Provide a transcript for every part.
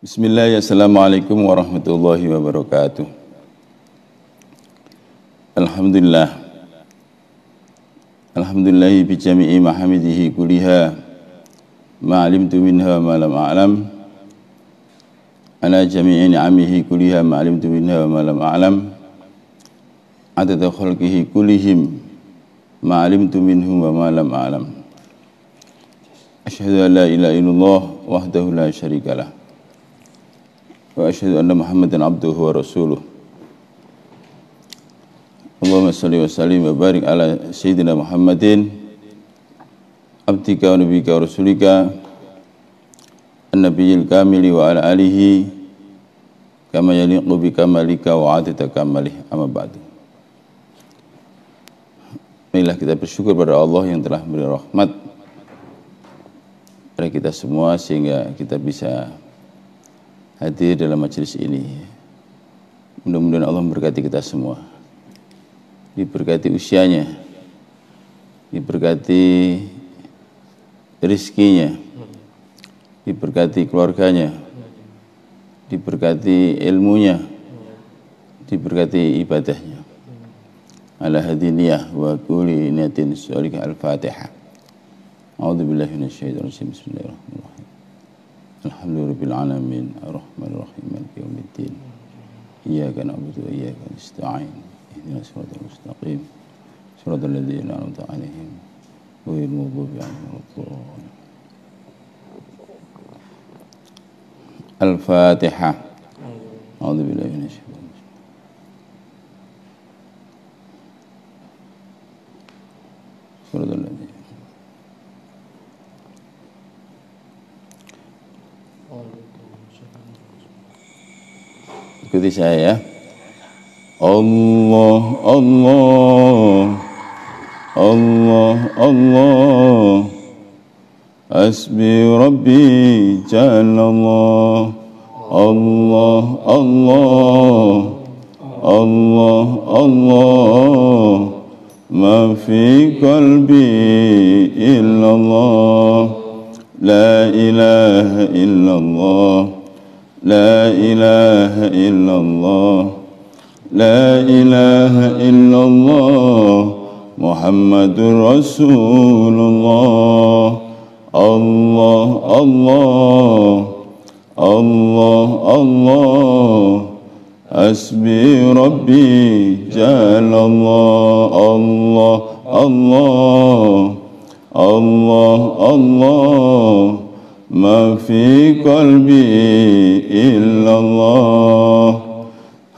Bismillah, assalamualaikum warahmatullahi wabarakatuh. Alhamdulillah. Alhamdulillahi bi jami'i mahamidihi kuliha ma'alimtu minha ma lam a'lam ala jami'i ni'amihi kuliha ma'alimtu minha ma lam a'lam adada khalqihi kulihim ma'alimtu minhum wa ma lam a'lam. Asyhadu an la ilaha illallah wahdahu la syarikalah wa asyhadu anna Muhammadan abduhu wa rasuluh. Allahumma salli wa sallim wa barik ala sayyidina Muhammadin abdika wa nabiyika wa rasulika an-nabiyil kamili wa ala alihi kama yaliqu bi kamalika wa adada kamalih, amma ba'du. Marilah kita bersyukur pada Allah yang telah memberi rahmat pada kita semua sehingga kita bisa hadir dalam majelis ini. Mudah-mudahan Allah memberkati kita semua, diberkati usianya, diberkati rizkinya, diberkati keluarganya, diberkati ilmunya, diberkati ibadahnya. Ala hadiniyah wa kulli niyatin sholihah. Al-Fatihah. A'udzubillahi minasyaitonir rajim. Bismillahirrahmanirrahim. Alhamdulillahirabbil alamin arrahmanir rahim maliki yaumiddin iyyaka na'budu wa iyyaka nasta'in ihdinas siratal mustaqim siratal ladzina an'amta 'alaihim ghairil maghdubi 'alaihim waladdallin. Al-Fatihah. A'udzubillahi minasyaitonir rajim. Siratal ladzina. Ikuti saya ya. Allah, Allah, Allah, Allah. Hasbi Rabbi Jalallah. Allah, Allah, Allah, Allah. Ma fi qalbi illallah. La ilaha illallah. La ilaha illallah, la ilaha illallah, Muhammadur Rasulullah. Allah, Allah, Allah, Allah. Hasbi Rabbi Jalallah. Allah, Allah, Allah, Allah. Ma fi qalbi illallah.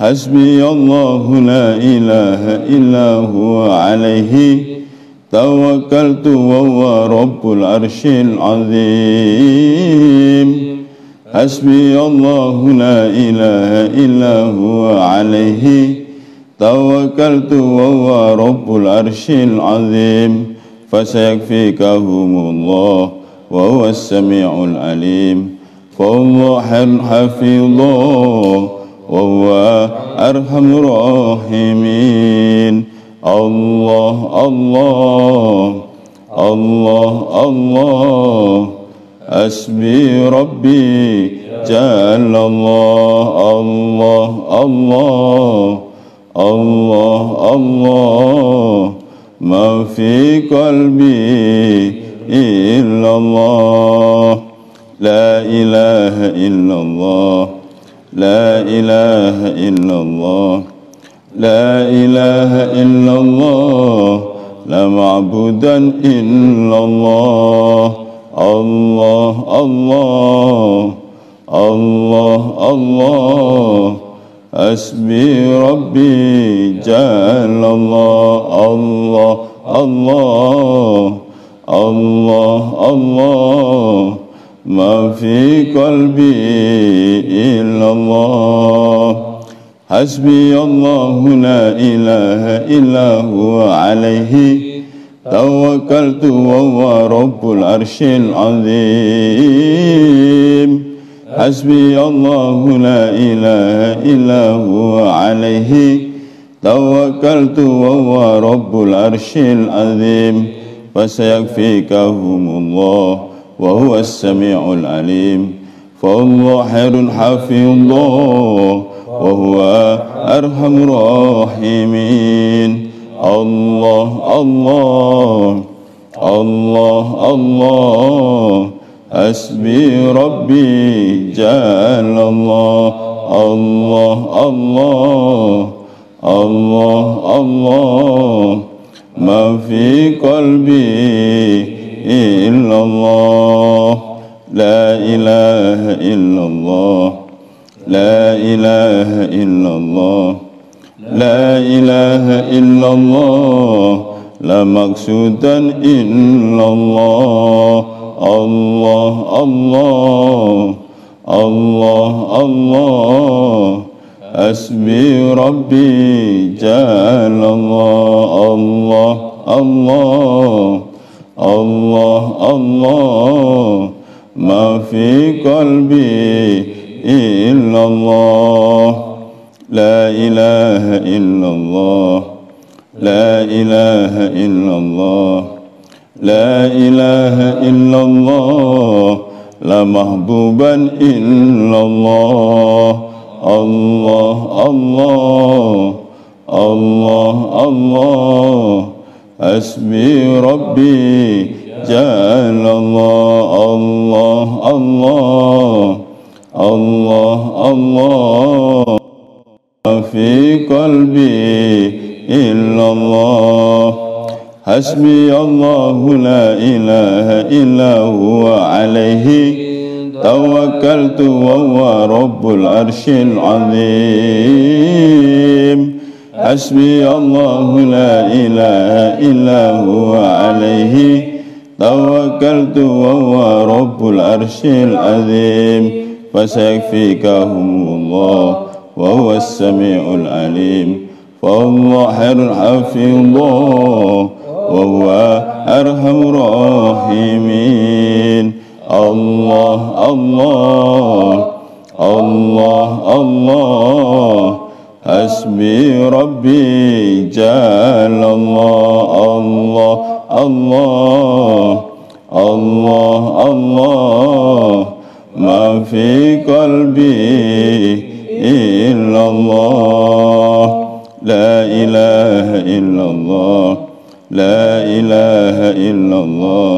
Hasbi Allahu la ilaha illa huwa alaihi tawakkaltu wa huwa rabbul arshil azim. Hasbi Allahu la ilaha illa huwa alaihi tawakkaltu wa huwa rabbul arshil azim. Fasayakfikahumullah wa huwa as-sami'ul alim. Fallahu hafizah wa huwa arhamur rahimin. Allah, Allah, Allah, Allah. Hasbi Rabbi Jalallah. Allah, Allah, Allah, Allah. Ma fi qalbi illallah. La ilaha illallah. La ilaha illallah. La ilaha illallah. La ma'budan illallah. Allah, Allah, Allah, Allah. Hasbi Rabbi Jalallah. Allah, Allah, Allah, Allah. Ma fi qalbi illallah. Hasbi Allahu la ilaha illa huwa alaihi tawakkaltu wa huwa rabbul arshil azim. Hasbi Allahu la ilaha illa huwa alaihi tawakkaltu wa huwa rabbul arshil azim. Fasayakfikahumullah wa huwa as-sami'ul alim. فالله خير حفيظا وهو أرحم الراحمين. الله الله الله الله حسبي ربي جل الله. الله الله الله الله ما في قلبي إلا الله. لا إله إلا الله لا إله إلا الله لا إله إلا الله لا مقصودا إلا الله. الله الله الله الله حسبي ربي جل الله. الله الله الله الله ما في قلبي إلا الله. لا إله إلا الله لا إله إلا الله لا إله إلا الله لا محبوبا إلا الله. الله الله الله الله حسبي ربي جل الله. الله الله الله الله في قلبي إلا الله. حسبي الله لا إله إلا هو عليه توكلت وهو رب العرش العظيم. حسبي الله لا إله إلا هو عليه توكلت وهو رب العرش العظيم. فسيكفيكهم الله وهو السميع العليم. فالله خير حفيظا وهو أرحم الراحمين. الله الله الله الله حسبي ربي جل الله. الله الله الله الله ما في قلبي إلا الله. لا إله إلا الله لا إله إلا الله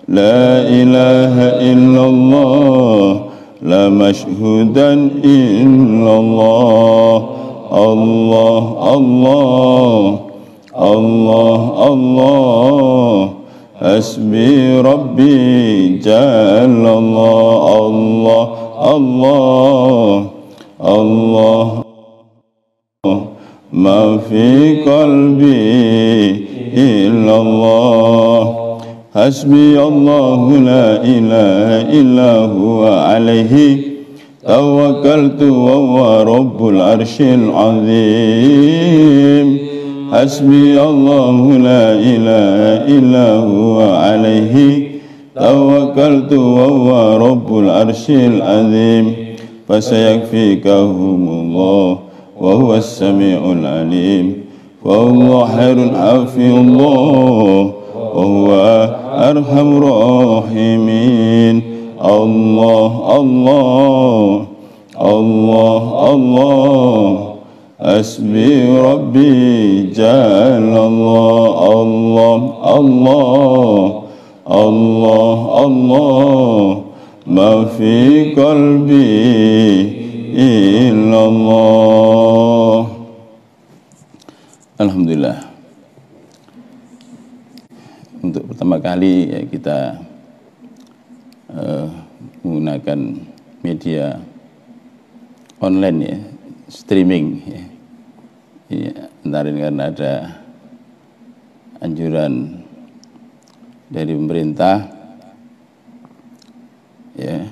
لا إله إلا الله لا مشهودا إلا الله. الله الله الله الله حسبي ربي جل الله. الله الله الله ما في قلبي إلا الله. حسبي الله لا إله إلا هو عليه توكلت وهو رب العرش العظيم. حسبي الله لا إله إلا هو عليه توكلت وهو رب العرش العظيم. فسيكفيكهم الله وهو السميع العليم. فالله خير حفيظا وهو أرحم الراحمين. الله الله الله الله حسبي ربي جل الله. الله الله الله الله ما في قلبي إلا الله. Alhamdulillah. Untuk pertama kali ya, kita menggunakan media online ya, streaming ya. Antara ini karena ada anjuran dari pemerintah ya,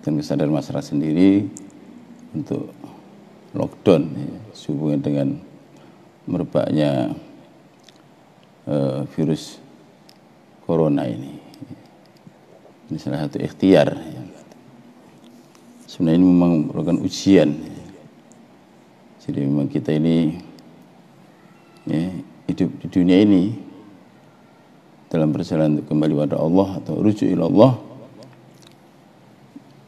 dan kesadaran masyarakat sendiri untuk lockdown ya, sehubungan dengan merebaknya virus corona ini. Ini salah satu ikhtiar ya. Sebenarnya ini memang merupakan ujian ya. Jadi memang kita ini ya, hidup di dunia ini dalam perjalanan untuk kembali pada Allah atau rujuk ila Allah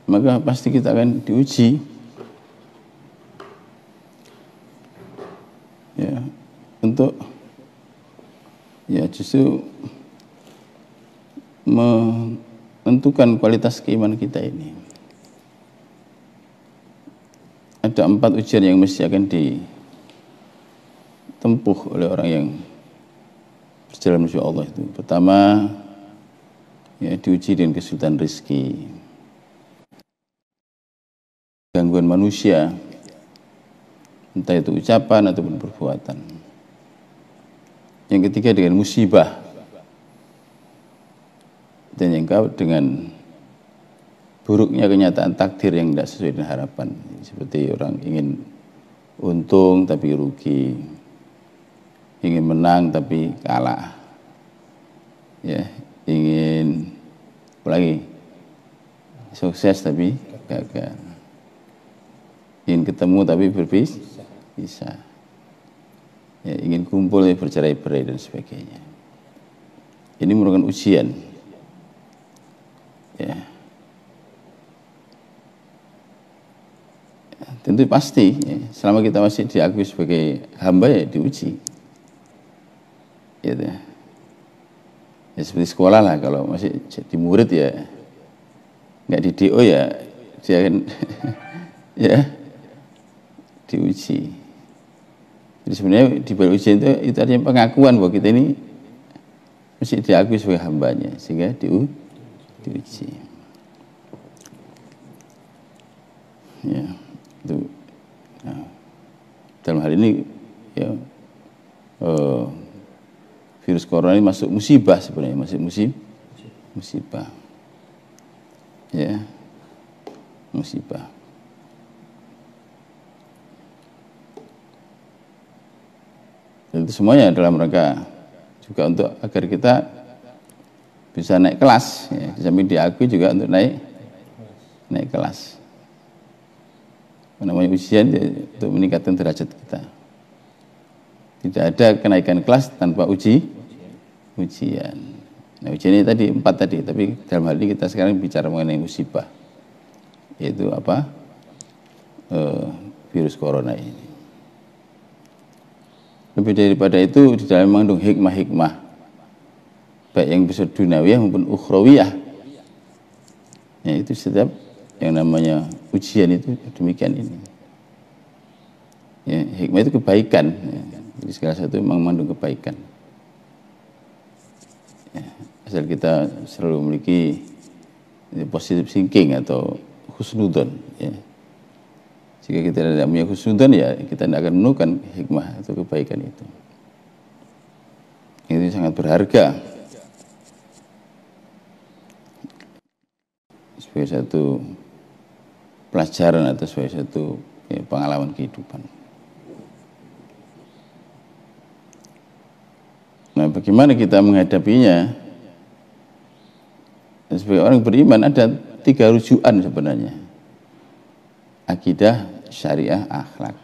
maka pasti kita akan diuji. Ya, untuk ya justru menentukan kualitas keimanan kita ini. Ada 4 ujian yang mesti akan ditempuh oleh orang yang berjalan menuju Allah itu. Pertama, ya diuji dengan kesulitan rezeki, gangguan manusia, entah itu ucapan ataupun perbuatan. Yang ketiga dengan musibah, dan yang keempat dengan buruknya kenyataan takdir yang tidak sesuai dengan harapan, seperti orang ingin untung tapi rugi, ingin menang tapi kalah, ya, ingin apalagi sukses tapi gagal, ingin ketemu tapi berpisah, ya, ingin kumpul ya bercerai-berai dan sebagainya. Ini merupakan ujian, ya. Tentu pasti, ya, selama kita masih diakui sebagai hamba ya diuji, gitu. Ya seperti sekolah lah, kalau masih jadi murid ya nggak di DO ya dia akan ya diuji. Jadi sebenarnya di balik ujian itu artinya pengakuan bahwa kita ini masih diakui sebagai hambanya, sehingga diuji. Ya. Itu, nah, dalam hal ini ya, virus corona ini masuk musibah, sebenarnya masih musibah, ya, musibah. Dan itu semuanya dalam rangka juga untuk agar kita bisa naik kelas, ya, sambil diakui juga untuk naik kelas. Namanya ujian ya, untuk meningkatkan derajat kita. Tidak ada kenaikan kelas tanpa ujian. Nah, ujian ini tadi 4 tadi, tapi dalam hal ini kita sekarang bicara mengenai musibah, yaitu apa? Virus corona ini. Lebih daripada itu, di dalam mengandung hikmah-hikmah, baik yang bersifat duniawiyah maupun ukhrawiyah. Ya, itu setiap yang namanya ujian itu demikian ini. Ya, hikmah itu kebaikan. Ya. Jadi segala sesuatu memang mengandung kebaikan. Ya, asal kita selalu memiliki positive thinking atau husnudon. Ya. Jika kita tidak punya husnudon, ya kita tidak akan menemukan hikmah atau kebaikan itu. Itu sangat berharga sebagai satu pelajaran atau sebagai satu pengalaman kehidupan. Nah, bagaimana kita menghadapinya? Sebagai orang beriman ada 3 rujukan sebenarnya: akidah, syariah, akhlak.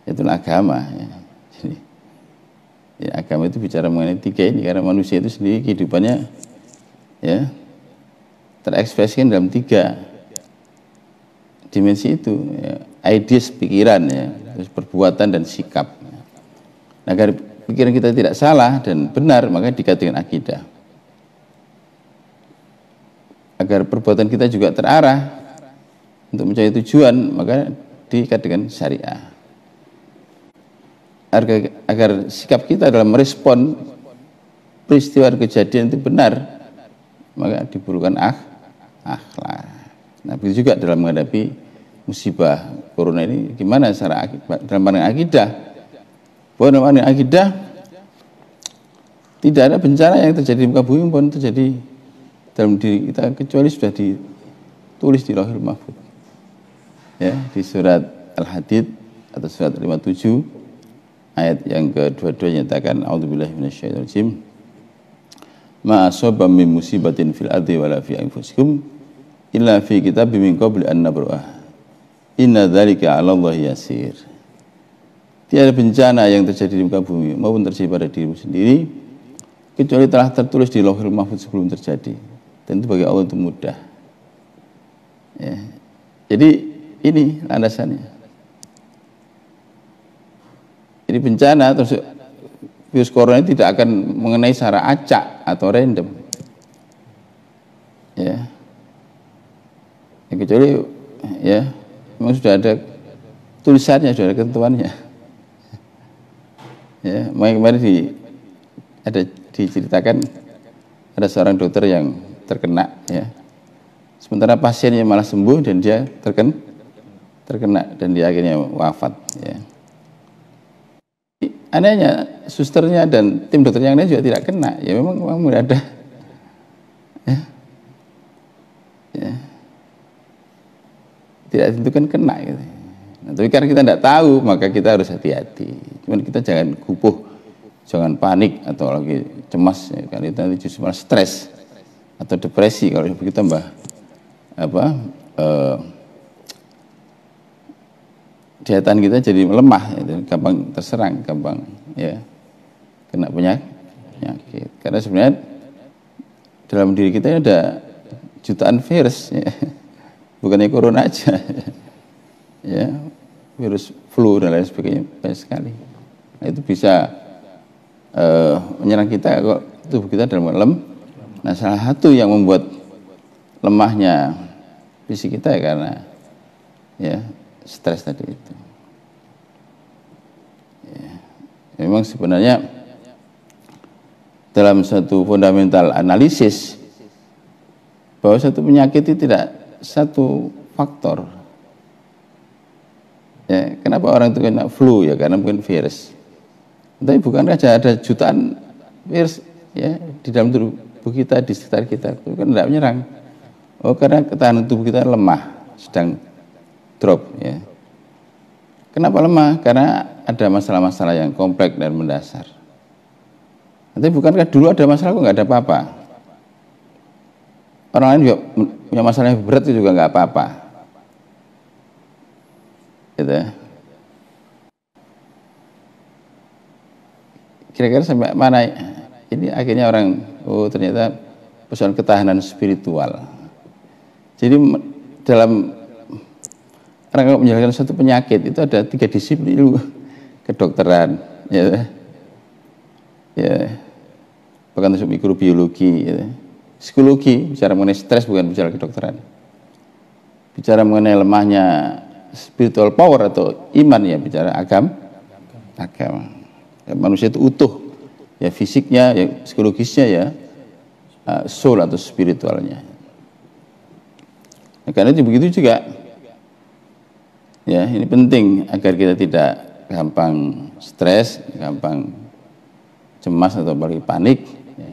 Itu agama. Ya. Jadi, ya, agama itu bicara mengenai 3 ini karena manusia itu sendiri kehidupannya ya terekspresikan dalam 3 dimensi itu, ya, ideas pikiran, ya, terus perbuatan dan sikap. Nah, agar pikiran kita tidak salah dan benar, maka dikatakan akidah. Agar perbuatan kita juga terarah untuk mencari tujuan, maka dikatakan syariah. Agar sikap kita dalam merespon peristiwa kejadian itu benar, maka diperlukan akhlak. Nah, begitu juga dalam menghadapi musibah corona ini, gimana secara dalam pandangan akidah? Bahwa dalam pandangan akidah tidak ada bencana yang terjadi di muka bumi pun terjadi dalam diri kita kecuali sudah ditulis di Lauhul Mahfuz. Ya, di surat Al-Hadid atau surat 57 ayat yang ke-22 nyatakan a'udzubillahi minasyaitonir rajim. Ma asaba min musibatin fil ardi wala fi anfusikum illa fi kitabim min qabli an nabra'ah. Inna dzalika 'ala Allahi yasir. Tiada bencana yang terjadi di muka bumi maupun terjadi pada dirimu sendiri kecuali telah tertulis di Lauhul Mahfuz sebelum terjadi. Dan itu bagi Allah itu mudah. Ya. Jadi ini landasannya. Jadi bencana terus virus corona tidak akan mengenai secara acak atau random. Ya. Kecuali ya memang sudah ada tulisannya, sudah ada ketentuannya. Ya, kemarin ada diceritakan ada seorang dokter yang terkena, ya. Sementara pasiennya malah sembuh dan dia terkena dan dia akhirnya wafat, ya. Anehnya susternya dan tim dokter yang lain juga tidak kena, ya memang ada, ya. Ya. Tidak ditentukan kena gitu. Nah, tapi karena kita tidak tahu maka kita harus hati-hati. Cuman kita jangan kupuh, jangan panik atau lagi cemas, ya. Karena itu nanti justru malah stres atau depresi kalau begitu tambah daya tahan kita jadi lemah, ya, gampang terserang, gampang ya kena penyakit. Karena sebenarnya dalam diri kita ada jutaan virus, ya. Bukannya corona aja, ya, virus flu dan lain sebagainya banyak sekali. Nah, itu bisa menyerang kita kalau tubuh kita dalam Nah, salah satu yang membuat lemahnya fisik kita ya karena ya stres tadi itu. Ya, memang sebenarnya dalam satu fundamental analisis bahwa satu penyakit itu tidak satu faktor. Ya, kenapa orang itu kena flu ya karena mungkin virus. Tapi bukankah ada jutaan virus ya di dalam tubuh kita, di sekitar kita, itu kan tidak menyerang. Oh, karena ketahanan tubuh kita lemah, sedang drop, ya. Kenapa lemah? Karena ada masalah-masalah yang kompleks dan mendasar. Tapi bukankah dulu ada masalah kok nggak ada apa-apa? Orang lain juga punya masalah yang berat itu juga nggak apa-apa. Gitu. Kira-kira sampai mana ini akhirnya orang, oh ternyata persoalan ketahanan spiritual. Jadi dalam rangka menjelaskan satu penyakit itu ada 3 disiplin ilmu: kedokteran, ya, bahkan termasuk mikrobiologi, ya. Psikologi, bicara mengenai stres bukan bicara kedokteran. Bicara mengenai lemahnya spiritual power atau iman, ya bicara agama. Ya, manusia itu utuh, ya fisiknya, ya psikologisnya, ya soul atau spiritualnya. Nah, karena itu begitu juga, ya ini penting agar kita tidak gampang stres, gampang cemas atau apalagi panik. Ya.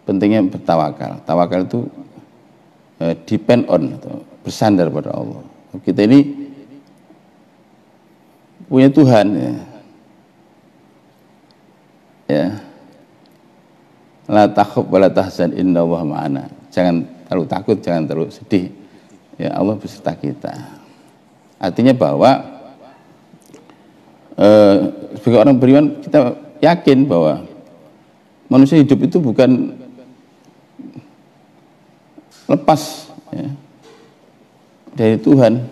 Pentingnya bertawakal. Tawakal itu depend on atau bersandar pada Allah. Kita ini punya Tuhan, ya. Ya. La takhaf wa la tahzan innallaha ma'ana. Jangan terlalu takut, jangan terlalu sedih. Ya, Allah beserta kita. Artinya bahwa sebagai orang beriman kita yakin bahwa manusia hidup itu bukan lepas, ya, dari Tuhan.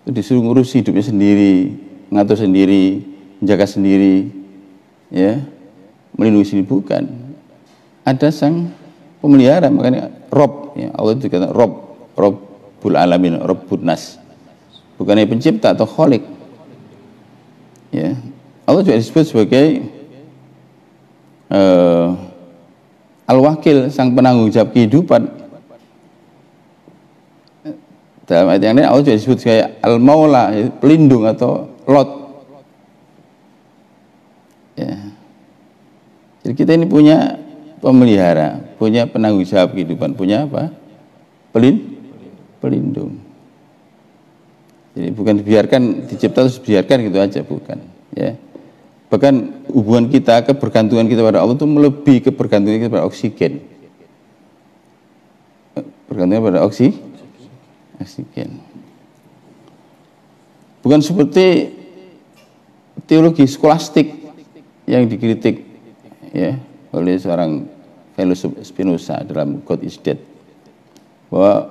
Itu disuruh ngurus hidupnya sendiri, ngatur sendiri, menjaga sendiri, ya, melindungi sendiri, bukan. Ada sang pemelihara, makanya Rob, ya, Allah itu kata Robbul Alamin, Robbun Nas, bukannya pencipta atau kholik, ya. Allah juga disebut sebagai Al-Wakil, sang penanggung jawab kehidupan. Dalam ayat yang lain Allah juga disebut sebagai Al-Maula, pelindung atau Lot, ya. Jadi kita ini punya pemelihara, punya penanggung jawab kehidupan, punya apa? Pelindung. Jadi bukan dibiarkan dicipta terus biarkan gitu aja, bukan, ya. Bahkan hubungan kita, kebergantungan kita pada Allah itu melebihi kebergantungan kita pada oksigen. Bergantung pada oksigen. Bukan seperti teologi skolastik yang dikritik, ya, oleh seorang filosof Spinoza dalam God is Dead, bahwa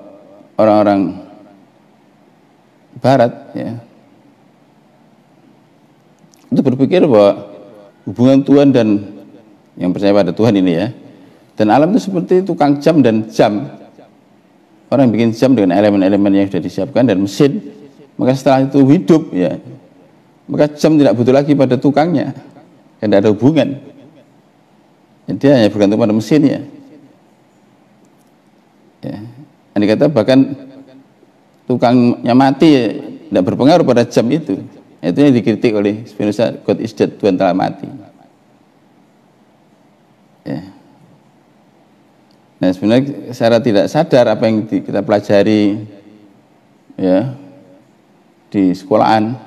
orang-orang Barat ya, itu berpikir bahwa hubungan Tuhan dan yang percaya pada Tuhan ini ya, dan alam itu seperti tukang jam dan jam. Orang yang bikin jam dengan elemen-elemen yang sudah disiapkan dan mesin, maka setelah itu hidup ya, maka jam tidak butuh lagi pada tukangnya, dan tidak ada hubungan. Jadi dia hanya bergantung pada mesinnya. Ya. Andai kata bahkan tukangnya mati ya, tidak berpengaruh pada jam itu. Itu yang dikritik oleh Spinoza, God is dead, Tuhan telah mati. Ya. Nah sebenarnya secara tidak sadar apa yang kita pelajari ya di sekolahan,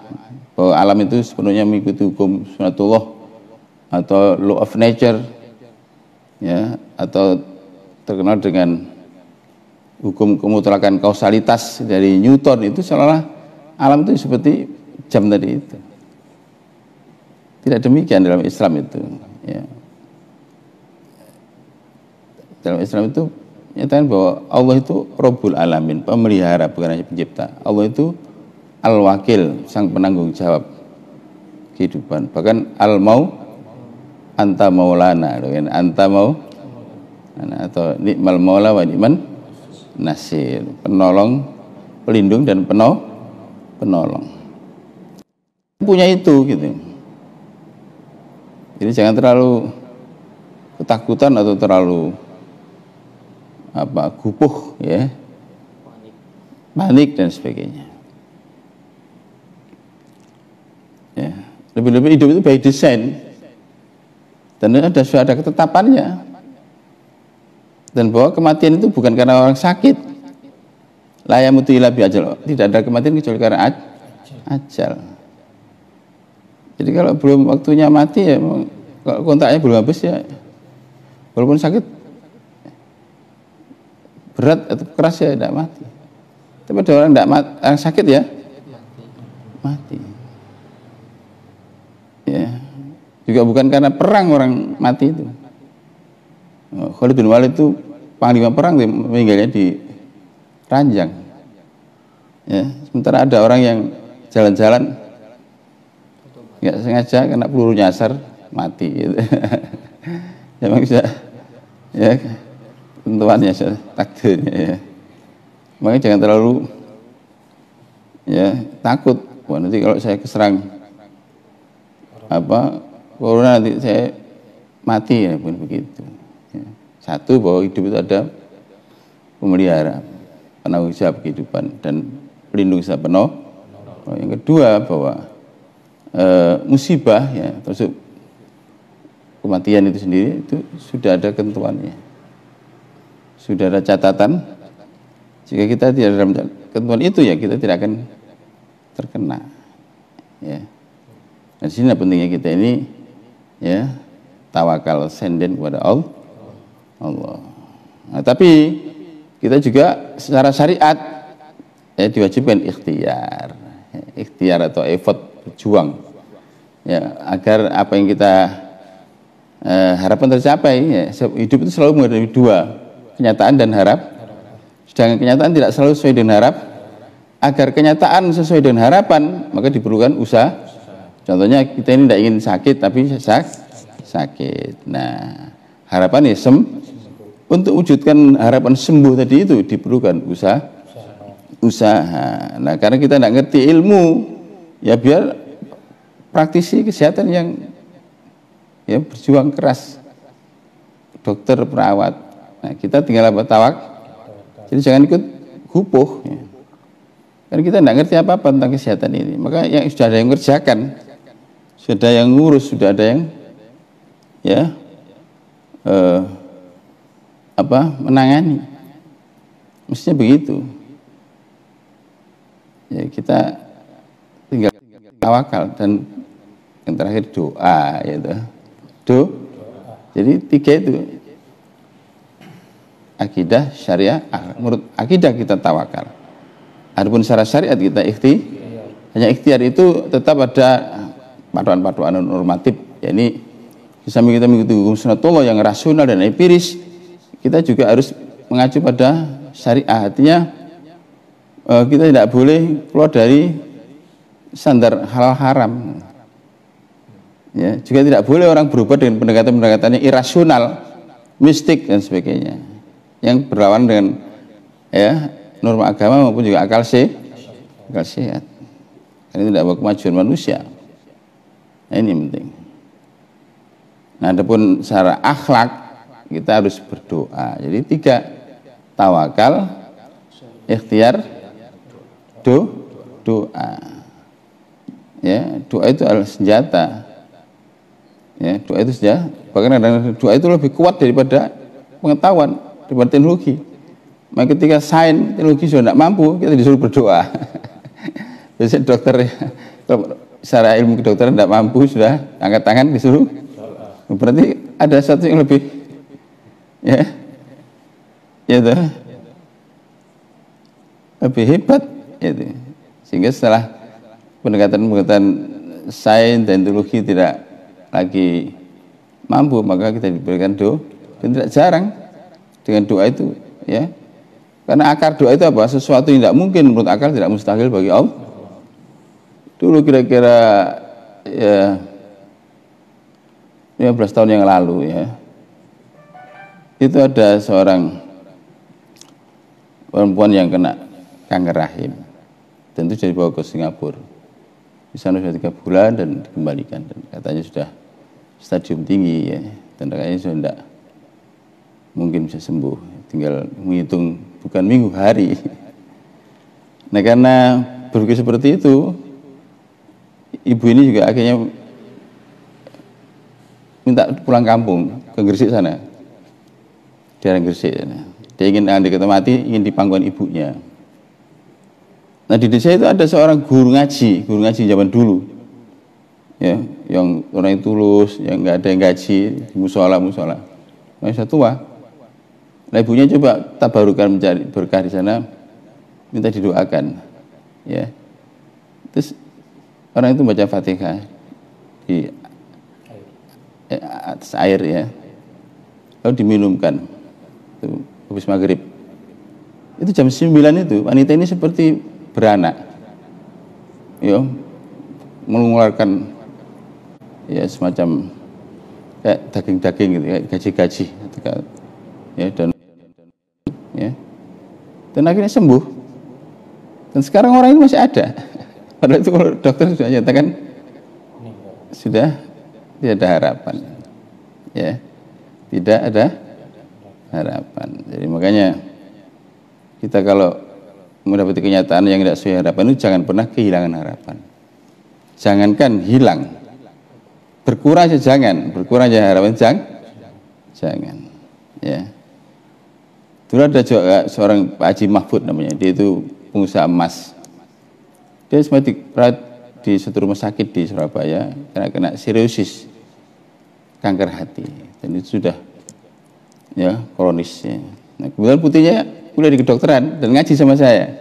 bahwa alam itu sepenuhnya mengikuti hukum sunatullah atau law of nature ya, atau terkenal dengan hukum kemutlakan kausalitas dari Newton, itu seolah-olah alam itu seperti jam tadi itu. Tidak demikian dalam Islam itu ya. Dalam Islam itu nyatakan bahwa Allah itu Rabbul Alamin, pemelihara bukan hanya pencipta. Allah itu Al-Wakil, sang penanggung jawab kehidupan. Bahkan Al-Mau anta maulana, anta mau atau nikmal maula wa ni'man nasir, penolong, pelindung dan penolong. Punya itu gitu. Jadi jangan terlalu ketakutan atau terlalu gupuh ya, panik dan sebagainya. Ya, lebih-lebih hidup itu by design, dan sudah ada ketetapannya, dan bahwa kematian itu bukan karena orang sakit. La yamutu illa bi ajal, tidak ada kematian kecuali karena ajal. Jadi kalau belum waktunya mati ya, kalau kontaknya belum habis ya, walaupun sakit berat atau keras ya tidak mati. Tapi ada orang tidak mati, orang sakit ya mati. Ya, juga bukan karena perang orang mati itu. Khalid bin Walid itu panglima perang, meninggalnya di ranjang. Ya, sementara ada orang yang jalan-jalan nggak sengaja kena peluru nyasar mati. Gitu. Ya, memang bisa ya. Tentuannya takdirnya ya. Makanya jangan terlalu ya takut. Wah, nanti kalau saya keserang corona nanti saya mati ya, pun begitu. Ya. Satu, bahwa hidup itu ada pemelihara, penanggung jawab kehidupan dan pelindung secara penuh. Yang kedua, bahwa musibah ya, termasuk kematian itu sendiri itu sudah ada ketentuannya. Sudah ada catatan, jika kita tidak dalam ketentuan itu ya kita tidak akan terkena. Ya. Nah, di sini pentingnya kita ini ya tawakal, senden kepada Allah. Nah, tapi kita juga secara syariat ya diwajibkan ikhtiar atau effort, berjuang ya agar apa yang kita harapkan tercapai ya. Hidup itu selalu menghadapi dua, kenyataan dan harap. Sedangkan kenyataan tidak selalu sesuai dengan harap. Agar kenyataan sesuai dengan harapan, maka diperlukan usaha. Contohnya kita ini tidak ingin sakit tapi sakit. Nah, harapan ya untuk wujudkan harapan sembuh tadi itu diperlukan usaha. Nah, karena kita tidak ngerti ilmu, ya biar praktisi kesehatan yang ya berjuang keras, dokter, perawat. Nah, kita tinggal tawakal. Jadi jangan ikut gupuh. Ya. Karena kita tidak ngerti apa-apa tentang kesehatan ini. Maka yang sudah ada yang mengerjakan, sudah ada yang ngurus, sudah ada yang ya menangani. Mestinya begitu. Ya, kita tinggal tawakal dan yang terakhir doa, yaitu jadi tiga itu. Akidah, syariah, menurut akidah kita tawakal. Adapun secara syariat kita hanya ikhtiar itu tetap ada patuan-patuan normatif. Ya, ini di samping kita mengikuti hukum sunatullah yang rasional dan empiris, kita juga harus mengacu pada syariah. Artinya kita tidak boleh keluar dari standar halal haram. Ya, juga tidak boleh orang berubah dengan pendekatan-pendekatan yang irasional, mistik dan sebagainya, yang berlawan dengan ya norma agama maupun juga akal sehat. Ini tidak bawa kemajuan manusia. Nah, ini yang penting. Nah, adapun secara akhlak kita harus berdoa. Jadi 3, tawakal, ikhtiar, doa. Ya, doa itu adalah senjata. Ya, doa itu saja. Bahkan kadang-kadang doa itu lebih kuat daripada pengetahuan, daripada teknologi. Maka ketika sains teknologi sudah tidak mampu, kita disuruh berdoa. Biasanya dokter kalau secara ilmu kedokteran tidak mampu, sudah angkat tangan disuruh. Berarti ada satu yang lebih ya itu lebih hebat itu. Sehingga setelah pendekatan sains dan teknologi tidak lagi mampu, maka kita diberikan doa. Dan tidak jarang dengan doa itu ya, karena akar doa itu apa? Sesuatu yang tidak mungkin menurut akal tidak mustahil bagi Allah. Dulu kira-kira ya 15 tahun yang lalu ya, itu ada seorang perempuan yang kena kanker rahim, dan itu dibawa ke Singapura. Di sana sudah 3 bulan dan dikembalikan, dan katanya sudah stadium tinggi ya, dan katanya sudah tidak mungkin bisa sembuh, tinggal menghitung bukan minggu, hari. Nah, karena berpikir seperti itu, ibu ini juga akhirnya minta pulang kampung ke Gresik sana, daerah Gresik. Dia ingin ketika mati ingin di pangkuan ibunya. Nah, di desa itu ada seorang guru ngaji zaman dulu, ya, yang orang yang tulus, yang nggak ada yang gaji, musola, masih tua. Nah, ibunya coba tabarukan mencari berkah di sana, minta didoakan, ya. Terus orang itu baca Fatihah di atas air ya, lalu diminumkan itu habis maghrib. Itu jam 9 itu wanita ini seperti beranak, ya, mengeluarkan ya semacam kayak daging-daging gitu, kayak gaji-gaji, ya, dan akhirnya sembuh. Dan sekarang orang ini masih ada. Padahal itu kalau dokter sudah nyatakan sudah tidak ada harapan, ya, tidak ada harapan. Jadi makanya kita kalau mendapati kenyataan yang tidak sesuai harapan itu jangan pernah kehilangan harapan. Jangankan hilang, berkurang aja jangan, berkurang aja harapan jangan, ya. Dulu ada juga seorang Pak Haji Mahfud namanya, dia itu pengusaha emas. Dia sempat di suatu rumah sakit di Surabaya karena kena cirrhosis, kanker hati, dan itu sudah ya kronis ya. Nah, kemudian putrinya kuliah di kedokteran dan ngaji sama saya.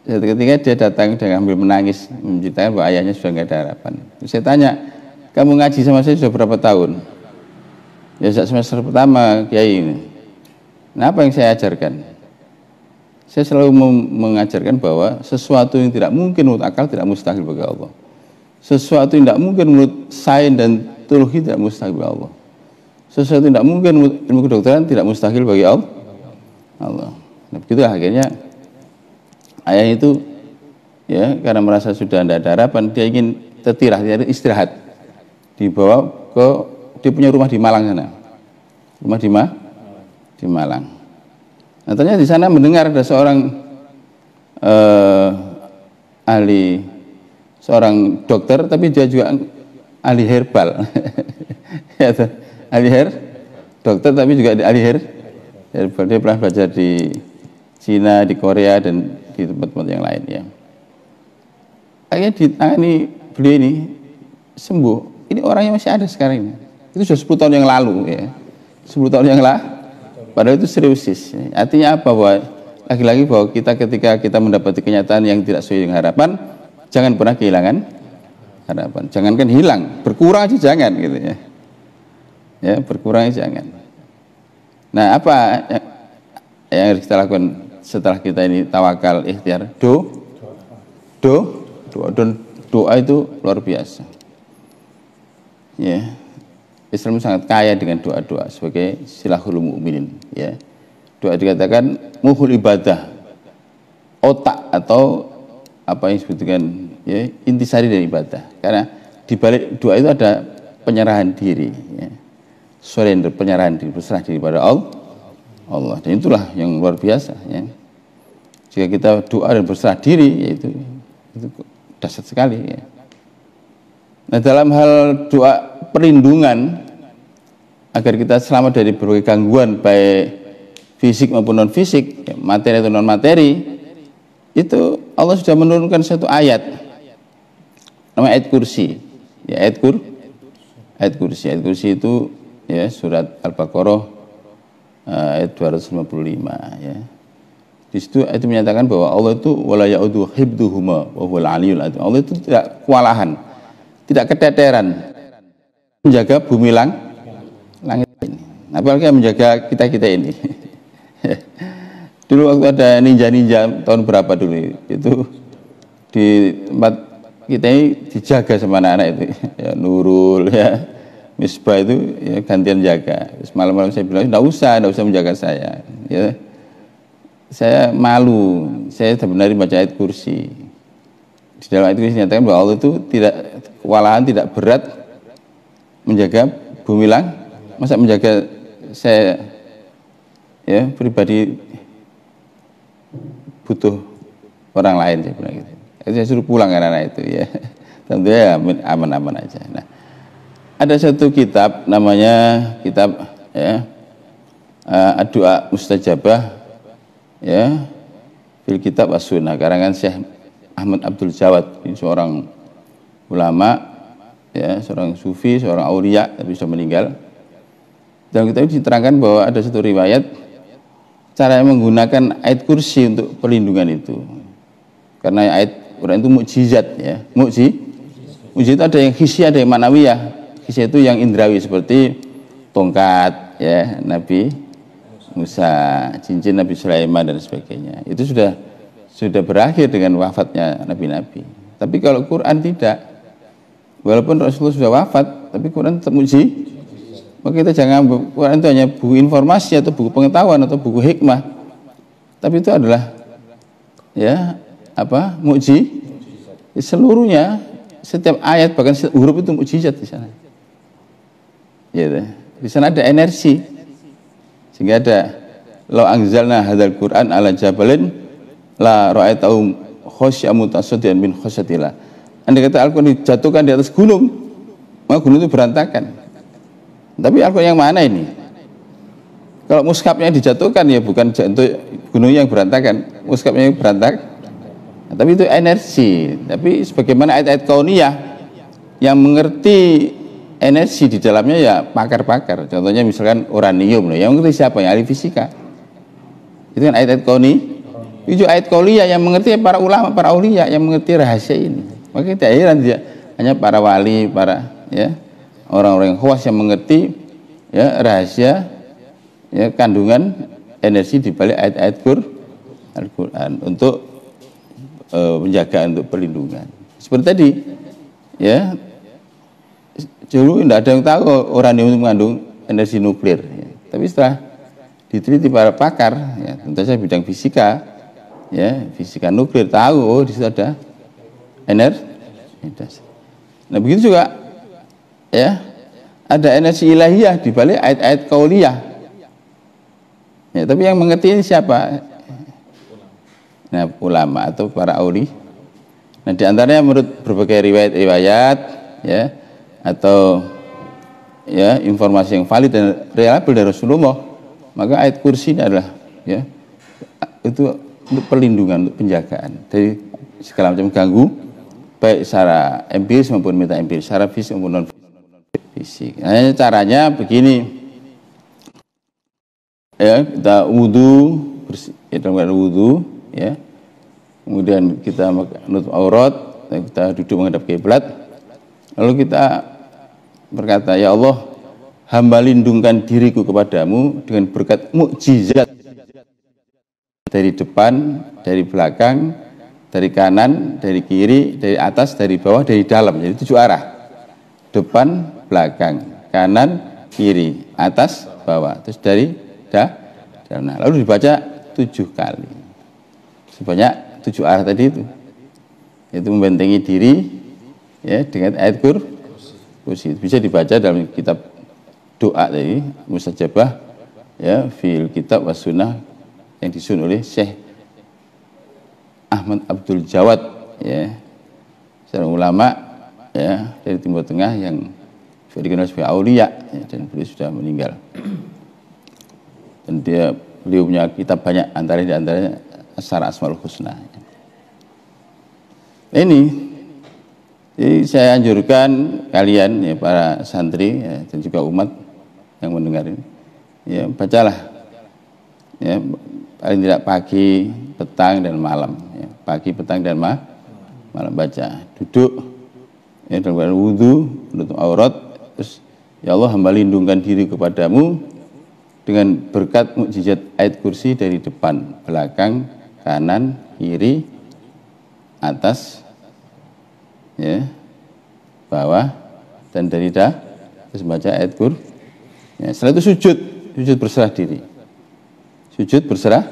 Suatu ketika dia datang dengan ambil menangis menceritakan bahwa ayahnya sudah nggak ada harapan. Terus saya tanya, kamu ngaji sama saya sudah berapa tahun? Ya sejak semester pertama, Kiai ini. Nah, apa yang saya ajarkan? Saya selalu mengajarkan bahwa sesuatu yang tidak mungkin menurut akal tidak mustahil bagi Allah. Sesuatu yang tidak mungkin menurut sains dan teologi tidak mustahil bagi Allah. Sesuatu yang tidak mungkin menurut ilmu kedokteran tidak mustahil bagi Allah. Nah, begitulah akhirnya ayah itu ya karena merasa sudah tidak ada harapan, dia ingin tertirah, dia istirahat, dibawa ke dia punya rumah di Malang sana, rumah di Malang. Nah, ternyata di sana mendengar ada seorang seorang dokter, tapi dia juga ahli herbal. Ya, ahli dokter tapi juga ahli herbal. Dia pernah belajar di Cina, di Korea, dan di tempat-tempat yang lain ya. Akhirnya ditangani beliau ini sembuh. Ini orangnya masih ada sekarang ini. Itu sudah 10 tahun yang lalu ya. 10 tahun yang lalu. Padahal itu seriusis. Artinya apa? Bahwa lagi-lagi bahwa kita ketika kita mendapati kenyataan yang tidak sesuai dengan harapan, jangan pernah kehilangan harapan. Jangankan hilang, berkurang aja jangan gitu ya. Ya, berkurang aja jangan. Nah, apa yang harus kita lakukan setelah kita ini tawakal, ikhtiar, doa itu luar biasa. Ya, Islam sangat kaya dengan doa-doa sebagai silahul mu'minin. Ya, doa dikatakan muhul ibadah, otak atau apa yang disebut dengan ya, intisari dari ibadah. Karena di balik doa itu ada penyerahan diri, ya. Surrender, penyerahan diri, berserah diri pada Allah. Dan itulah yang luar biasa. Ya. Jika kita doa dan berserah diri, yaitu itu dahsyat sekali. Ya. Nah, dalam hal doa perlindungan agar kita selamat dari berbagai gangguan baik fisik maupun non fisik, ya, materi atau non materi, itu Allah sudah menurunkan satu ayat, namanya ayat kursi. Ya, ayat kursi. Ayat kursi itu ya surat Al-Baqarah ayat 255 ya. Di situ itu menyatakan bahwa Allah itu wala ya'udu hibduhuma wa huwal aliyul azim. Allah itu tidak kewalahan, tidak keteteran menjaga bumi langit ini. Apalagi menjaga kita ini. Dulu waktu ada ninja tahun berapa dulu itu di tempat kita ini dijaga sama anak-anak itu ya, Nurul ya, Misbah itu ya, gantian jaga. Malam-malam saya bilang tidak usah menjaga saya ya. Saya malu, saya sebenarnya baca ayat kursi. Di dalam ayat kursi dinyatakan bahwa Allah itu tidak kewalahan, tidak berat menjaga bumi masa menjaga saya ya pribadi butuh orang lain, saya bilang gitu. Saya suruh pulang anak-anak itu ya. Tentunya aman-aman aja. Nah, ada satu kitab namanya kitab ya Ad-Du'a Mustajabah ya fil kitab as-sunnah karangan Syekh Ahmad Abdul Jawad. Ini seorang ulama ya, seorang sufi, seorang aulia tapi sudah meninggal. Dalam kitab ini diterangkan bahwa ada satu riwayat cara menggunakan ayat kursi untuk perlindungan itu. Karena ayat Quran itu mukjizat ya. Mukjizat ada yang hissi, ada yang manawiyah. Hissi itu yang indrawi seperti tongkat ya Nabi Musa, cincin Nabi Sulaiman dan sebagainya. Itu sudah berakhir dengan wafatnya nabi-nabi. Tapi kalau Quran tidak. Walaupun Rasulullah sudah wafat, tapi Quran tetap mukjizat. Maka kita jangan Quran itu hanya buku informasi atau buku pengetahuan atau buku hikmah. Tapi itu adalah ya apa? Mukjizat. Seluruhnya, setiap ayat bahkan setiap huruf itu mukjizat di sana. Ya, di sana ada energi. Sehingga ada law anzalna hadzal Qur'an ala jabalin la ra'aitahu khasyi'an mutasaddian min khasyatillah. Andai kata Al-Qur'an dijatuhkan di atas gunung, maka gunung itu berantakan. Tapi Al-Qur'an yang mana ini? Kalau mushafnya dijatuhkan ya bukan untuk gunung yang berantakan, mushafnya yang berantakan. Nah, tapi itu energi. Tapi sebagaimana ayat-ayat kauniyah yang mengerti energi di dalamnya ya pakar-pakar. Contohnya misalkan uranium, yang mengerti siapa? Yang ahli fisika. Itu kan ayat-ayat kauni. Itu ayat kauniyah yang mengerti para ulama, para aulia yang mengerti rahasia ini. Maka kita heran dia hanya para wali, para ya orang-orang khawas yang mengerti ya rahasia ya kandungan energi di balik ayat-ayat Al-Qur'an untuk menjaga, untuk perlindungan. Seperti tadi ya, dulu tidak ada yang tahu uranium itu mengandung energi nuklir ya. Tapi setelah diteliti para pakar ya, tentu saja bidang fisika ya, fisika nuklir tahu oh di situ ada energi. Nah begitu juga ya, ada energi ilahiyah di balik ayat-ayat kauliyah. Ya, tapi yang mengerti ini siapa? Nah, ulama atau para auli. Nah, di antaranya menurut berbagai riwayat-riwayat ya atau ya informasi yang valid dan reliable dari Rasulullah, maka ayat kursi ini adalah ya itu untuk perlindungan, untuk penjagaan dari segala macam ganggu baik secara empiris maupun meta empiris, secara fisik maupun non fisik. Nah, caranya begini ya, kita wudu bersih, ya, dalam keadaan wudu ya, kemudian kita menutup aurat, kita duduk menghadap kiblat, lalu kita berkata, ya Allah, hamba lindungkan diriku kepadamu dengan berkat mukjizat dari depan, dari belakang, dari kanan, dari kiri, dari atas, dari bawah, dari dalam. Jadi 7 arah. Depan, belakang, kanan, kiri, atas, bawah. Terus dari dalam. Nah, lalu dibaca 7 kali. Sebanyak 7 arah tadi itu. Itu membentengi diri ya dengan ayat kursi. Bisa dibaca dalam kitab doa tadi, mustajabah ya, fil kitab was sunnah yang disusun oleh Syekh Ahmad Abdul Jawad ya, seorang ulama ya dari Timur Tengah yang dikenal sebagai aulia ya, dan beliau sudah meninggal. Dan beliau punya kitab banyak, antaranya Asyara Asmaul Husna. Ini jadi saya anjurkan kalian ya, para santri ya, dan juga umat yang mendengar ini ya, bacalah ya, paling tidak pagi, petang, dan malam ya. Pagi, petang, dan malam baca. Duduk ya, dalam keadaan wudhu, menutup aurat. Terus ya Allah, hamba lindungkan diri kepadamu dengan berkat mukjizat ayat kursi dari depan, belakang, kanan, kiri, atas ya, bawah, dan dari terus baca ayat kursi ya. Setelah itu sujud berserah diri. Sujud berserah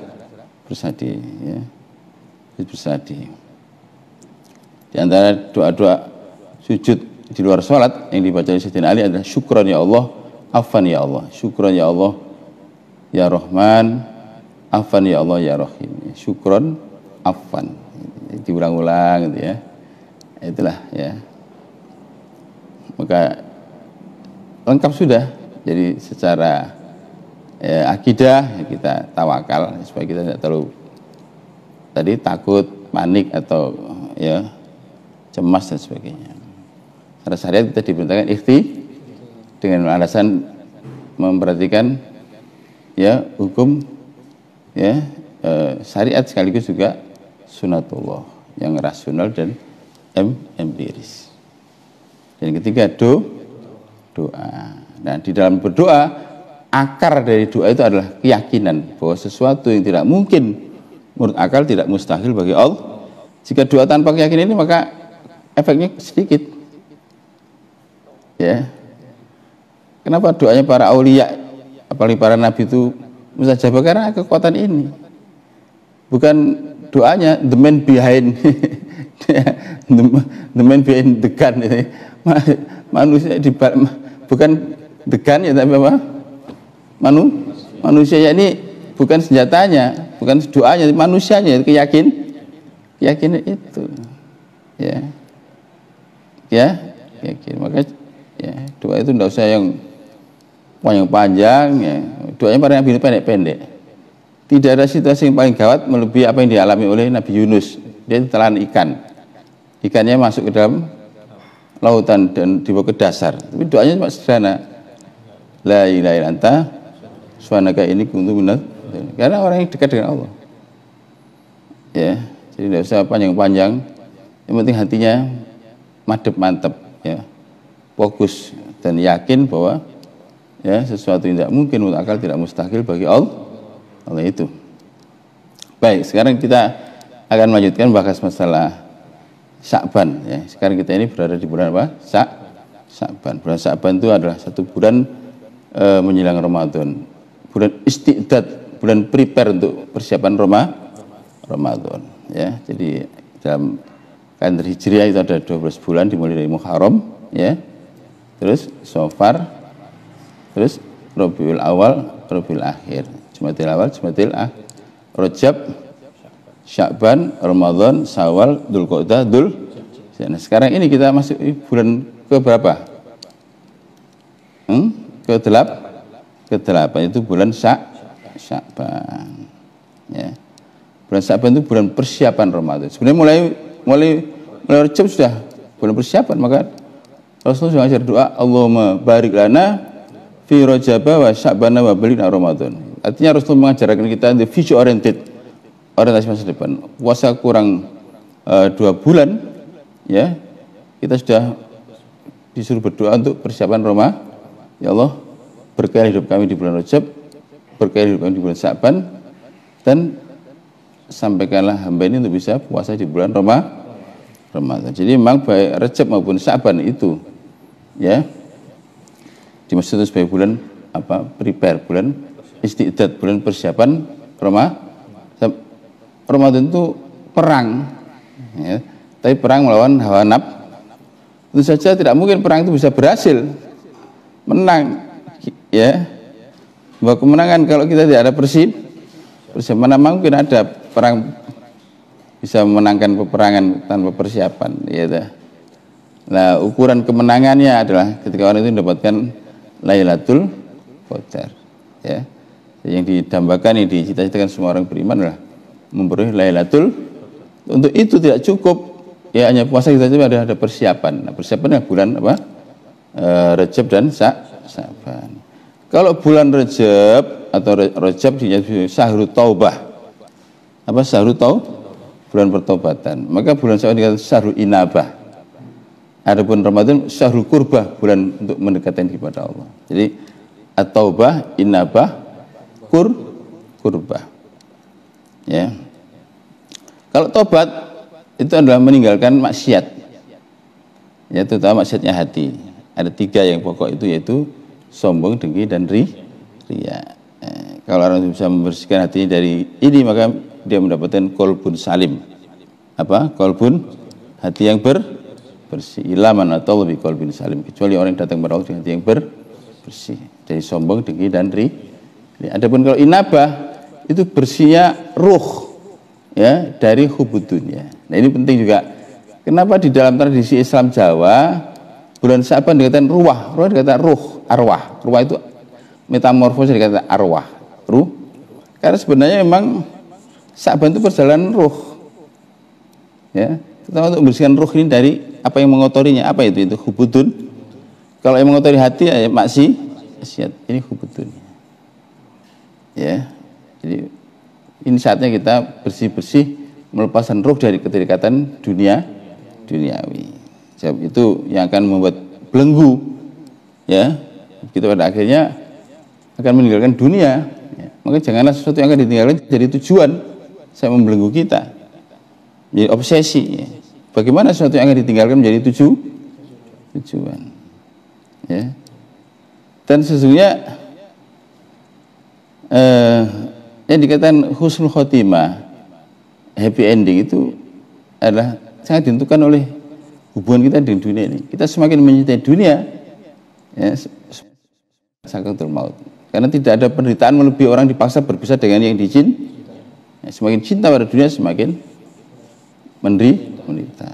diri ya. Sujud berserah diri. Di antara doa-doa sujud di luar sholat yang dibaca oleh Sayyidina Ali adalah syukran ya Allah, afan ya Allah. Syukran ya Allah ya Rahman, afan ya Allah ya Rahim. Syukran, afan. Diulang-ulang gitu ya. Itulah ya. Maka lengkap sudah. Jadi secara ya, akidah ya, kita tawakal supaya kita tidak terlalu tadi takut, panik atau ya cemas dan sebagainya. Secara syariat kita diperintahkan dengan alasan memperhatikan ya hukum ya syariat sekaligus juga sunatullah yang rasional dan empiris. Dan ketiga doa. Nah, di dalam berdoa, akar dari doa itu adalah keyakinan bahwa sesuatu yang tidak mungkin menurut akal tidak mustahil bagi Allah. Jika doa tanpa keyakinan ini maka efeknya sedikit. Ya. Kenapa doanya para aulia, apalagi para nabi itu mustajabah? Karena kekuatan ini. Bukan doanya the man behind the man behind the gun. Manusia di bukan the gun ya, tapi apa? Manusia ini bukan senjatanya, bukan doanya, manusianya, keyakinan itu. Ya. Yakin. Maka ya, doa itu tidak usah yang panjang ya. Doanya para nabi itu pendek-pendek. Tidak ada situasi yang paling gawat melebihi apa yang dialami oleh Nabi Yunus. Dia ditelan ikan. Ikannya masuk ke dalam lautan dan dibawa ke dasar. Tapi doanya cuma sederhana. La ilaha illa anta subhanaka inni kuntu minadz dzalimin. Karena orang yang dekat dengan Allah. Ya, jadi tidak usah panjang-panjang. Yang penting hatinya mantep ya. Fokus dan yakin bahwa ya sesuatu yang tidak mungkin menurut akal tidak mustahil bagi Allah itu. Baik, sekarang kita akan melanjutkan bahas masalah Sya'ban ya. Sekarang kita ini berada di bulan apa? Sya'ban. Bulan Sya'ban itu adalah satu bulan menjelang Ramadan. Bulan istiqdad, bulan prepare untuk persiapan Ramadan ya. Jadi dalam kalender Hijriah itu ada 12 bulan dimulai dari Muharram ya. Terus Safar, terus Rabiul Awal, Rabiul Akhir, Jumadil Awal, Jumadil Akhir, Rajab, Sya'ban, Ramadan, Syawal, Dzulqa'dah, Nah, sekarang ini kita masuk bulan ke berapa? Ke-8 itu bulan Sya'ban. Ya. Bulan Sya'ban itu bulan persiapan Ramadan. Sebenarnya mulai Rajab sudah bulan persiapan, maka Rasulullah mengajar doa Allahumma barik lana fi Rajab wa Sya'ban wa balighna Ramadan. Artinya Rasulullah mengajarkan kita the future oriented, orientasi masa depan. Puasa kurang 2 bulan ya, kita sudah disuruh berdoa untuk persiapan Ramadan. Ya Allah, berkahi hidup kami di bulan Rajab, berkahi hidup kami di bulan Sya'ban, dan sampaikanlah hamba ini untuk bisa puasa di bulan Ramadan. Jadi memang baik Rajab maupun Sa'ban itu ya dimaksud sebagai bulan prepare, bulan istidad, bulan persiapan Ramadan itu perang ya. Tapi perang melawan hawa nafsu. Tentu saja tidak mungkin perang itu bisa berhasil menang ya. Bahwa kemenangan kalau kita tidak ada persiapan, mana mungkin ada perang bisa memenangkan peperangan tanpa persiapan ya. Nah, ukuran kemenangannya adalah ketika orang itu mendapatkan Lailatul Qadar ya. Yang didambakan, yang dicita-citakan semua orang beriman adalah memperoleh Lailatul. Untuk itu tidak cukup ya hanya puasa kita saja, ada persiapan. Nah, persiapannya bulan Rajab dan Sa'ban. Kalau bulan Rajab atau Rajab disebut Syahrut Taubah. Syahrut bulan pertobatan. Maka bulan Sa'ban dikatakan Syahrul Inabah. Adapun Ramadan Syahrul Qurbah, bulan untuk mendekatkan kepada Allah. Jadi At-Taubah, Inabah, Qurbah. Ya. Kalau tobat itu adalah meninggalkan maksiat, ya, terutama maksiatnya hati. Ada 3 yang pokok itu, yaitu sombong, dengki, dan riya. Kalau orang bisa membersihkan hatinya dari ini, maka dia mendapatkan qalbun salim. Qalbun, hati yang bersih. Ilaman atau lebih qalbun salim, kecuali orang yang datang kepada Allah dengan hati yang bersih dari sombong, dengki, dan riya. Adapun kalau inabah itu bersihnya ruh ya dari hubud dunia. Nah, ini penting juga. Kenapa di dalam tradisi Islam Jawa bulan Sa'ban dikatakan ruah dikatakan ruh, arwah. Ruah itu metamorfosis, dikatakan arwah, ruh. Karena sebenarnya memang Sa'ban itu perjalanan ruh. Ya, kita untuk membersihkan ruh ini dari apa yang mengotorinya. Apa itu hubudun. Kalau yang mengotori hati ya maksiat. Ini hubudun. Ya. Jadi ini saatnya kita bersih-bersih melepaskan ruh dari keterikatan duniawi. Sebab itu yang akan membuat belenggu ya. Kita pada akhirnya akan meninggalkan dunia. Ya. Maka janganlah sesuatu yang akan ditinggalkan jadi tujuan saya membelenggu kita. Jadi obsesi. Ya. Bagaimana sesuatu yang akan ditinggalkan menjadi tujuan. Ya. Dan sesungguhnya yang dikatakan husnul khotimah, happy ending itu adalah sangat ditentukan oleh hubungan kita dengan dunia ini. Kita semakin mencintai dunia, ya, sakaratul maut. Karena tidak ada penderitaan melebihi orang dipaksa berpisah dengan yang dicintai. Ya, semakin cinta pada dunia semakin menderita.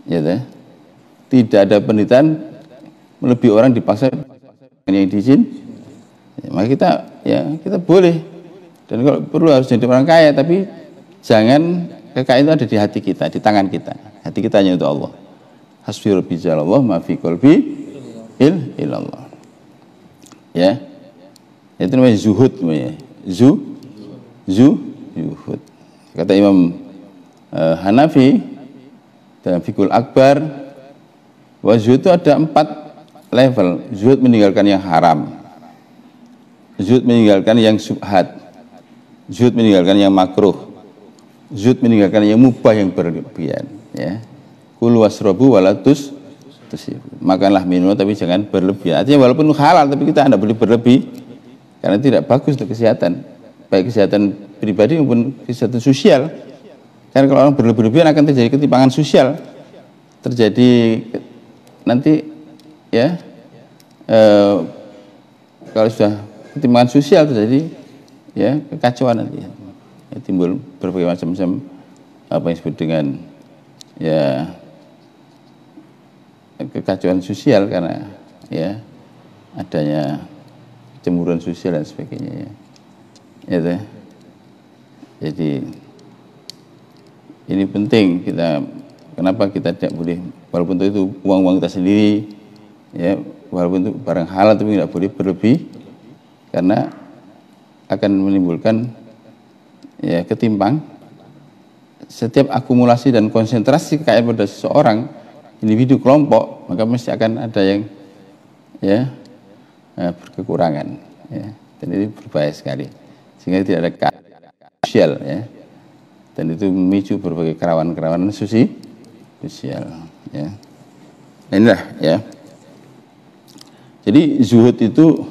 Ya, tidak ada penderitaan melebihi orang dipaksa dengan yang dicintai. Ya, maka kita boleh, dan kalau perlu harus jadi orang kaya, tapi jangan kekayaan itu ada di hati kita, di tangan kita. Hati kita hanya untuk Allah. Hasbi rabbi jalallah ma fi qalbi illallah. Ya. Itu namanya zuhud namanya. Zuhud. Kata Imam Hanafi dalam Fiqhul Akbar, bahwa zuhud itu ada 4 level. Zuhud meninggalkan yang haram, zuhud meninggalkan yang subhat, zuhud meninggalkan yang makruh, zuhud meninggalkan yang mubah, yang berlebihan. Ya. Kulu wasrobu walatus tusibu. Makanlah minum tapi jangan berlebihan. Artinya walaupun halal tapi kita tidak boleh berlebih, karena tidak bagus untuk kesehatan, baik kesehatan pribadi maupun kesehatan sosial. Karena kalau orang berlebihan akan terjadi ketimpangan sosial, terjadi nanti ya kalau sudah ketimpangan sosial terjadi ya kekacauan nanti ya, timbul berbagai macam apa yang disebut dengan ya kekacauan sosial karena ya adanya kecemburuan sosial dan sebagainya ya. Jadi ini penting kita, kenapa kita tidak boleh, walaupun itu uang kita sendiri ya, walaupun itu barang halal tapi tidak boleh berlebih, karena akan menimbulkan ya ketimpang. Setiap akumulasi dan konsentrasi kekayaan pada seseorang, individu, kelompok, maka mesti akan ada yang ya berkekurangan ya. Dan ini berbahaya sekali, sehingga tidak ada sosial ya, dan itu memicu berbagai kerawanan sosial ya. Inilah ya. Jadi zuhud itu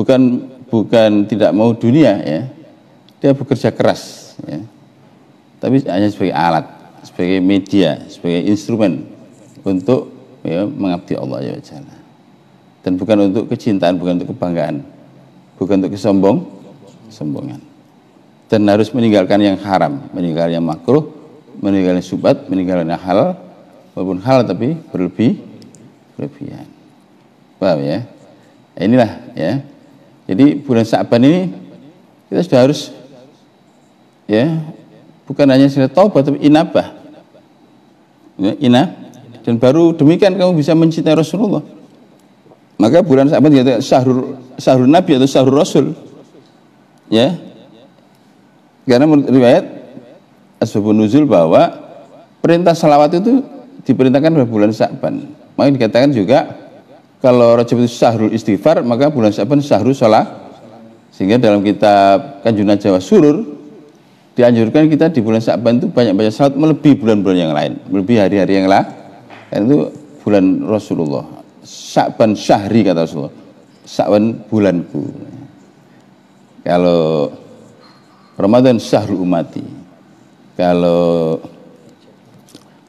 bukan tidak mau dunia ya, dia bekerja keras ya, tapi hanya sebagai alat, sebagai media, sebagai instrumen untuk ya, mengabdi Allah ya Jalla. Dan bukan untuk kecintaan, bukan untuk kebanggaan, bukan untuk kesombongan. Dan harus meninggalkan yang haram, meninggalkan yang makruh, meninggalkan syubhat, meninggalkan yang halal, walaupun halal tapi berlebihan. Paham ya? Inilah ya. Jadi bulan Sya'ban ini kita sudah harus ya, bukan hanya sekedar taubat tapi inabah. Ya, dan baru demikian kamu bisa mencintai Rasulullah. Maka bulan Sya'ban dikatakan syahrul Nabi atau syahrul Rasul. Ya. Karena menurut riwayat asbabun nuzul bahwa perintah salawat itu diperintahkan pada bulan Sya'ban. Maka dikatakan juga kalau Rajab itu syahrul istighfar, maka bulan Sya'ban syahrul shalah. Sehingga dalam kitab Kanjuna Jawa Surur dianjurkan kita di bulan Sya'ban itu banyak baca salat melebihi bulan-bulan yang lain, melebihi hari-hari yang lain. Dan itu bulan Rasulullah. Sya'ban syahri kata Rasulullah. Sya'ban bulanku. Kalau Ramadan syahrul umati. Kalau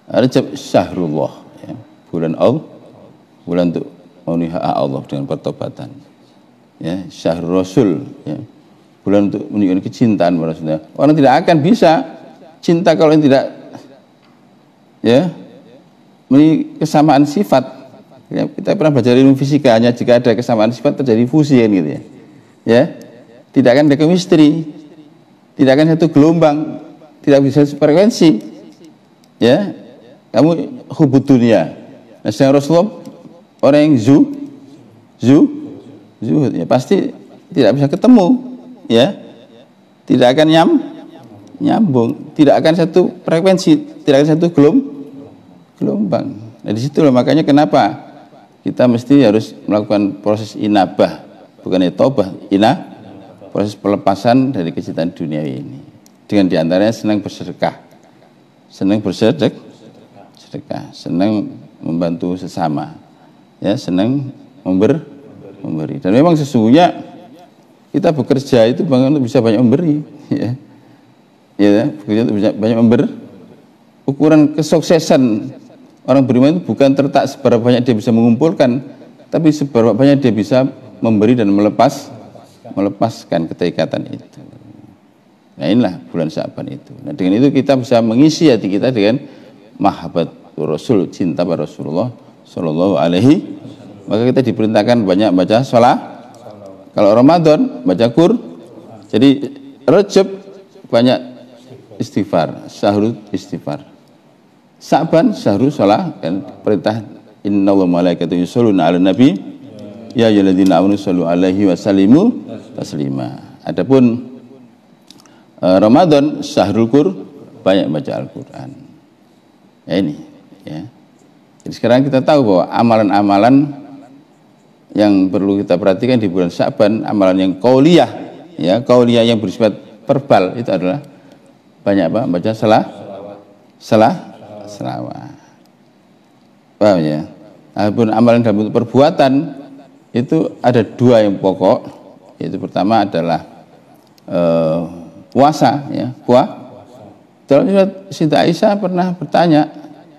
Rajab syahrullah ya, bulan Allah, bulan untuk memenuhi hak Allah dengan pertobatan. Ya, syahrul Rasul ya, bulan untuk menunjukkan kecintaan pada Rasulullah. Orang tidak akan bisa cinta kalau tidak ya memiliki kesamaan sifat. Ya, kita pernah belajar ilmu fisika, hanya jika ada kesamaan sifat terjadi fusi kan gitu ya. Ya, tidak akan ada chemistry, tidak akan satu gelombang, tidak bisa frekuensi. Ya, kamu hubud dunia. Nah, sedang Rasulullah orang yang zuhud ya pasti tidak bisa ketemu ya, tidak akan nyambung, tidak akan satu frekuensi, tidak akan satu gelombang. Nah disitulah makanya kenapa kita mesti harus melakukan proses inabah, bukannya taubah, proses pelepasan dari kecintaan dunia ini. Dengan diantaranya senang bersedekah, senang membantu sesama, ya senang memberi. Dan memang sesungguhnya kita bekerja itu untuk bisa banyak memberi, ya bekerja untuk bisa banyak memberi. Ukuran kesuksesan orang beriman itu bukan terletak seberapa banyak dia bisa mengumpulkan, tapi seberapa banyak dia bisa memberi dan melepaskan keterikatan itu. Nah inilah bulan Sya'ban itu. Nah dengan itu kita bisa mengisi hati kita dengan mahabbat Rasul, cinta pada Rasulullah Sallallahu Alaihi. Maka kita diperintahkan banyak baca sholat. Kalau Ramadan baca Jadi Rajab banyak istighfar, syahrul istighfar. Sya'ban syahrul sholat, kan perintah innallaha malaikatahu yusholluna 'alan nabi ya ayyuhalladzina amanu shollu 'alaihi wa sallimu taslima. Adapun Ramadan syahrul banyak baca Al-Qur'an. Ya ini ya. Jadi sekarang kita tahu bahwa amalan-amalan yang perlu kita perhatikan di bulan Sya'ban, amalan yang qauliyah ya, qauliyah yang bersifat verbal itu adalah banyak apa? Baca selawat. Paham ya? Adapun amalan dalam bentuk perbuatan itu ada dua yang pokok, yaitu pertama adalah puasa ya, Dalam riwayat Siti Aisyah pernah bertanya,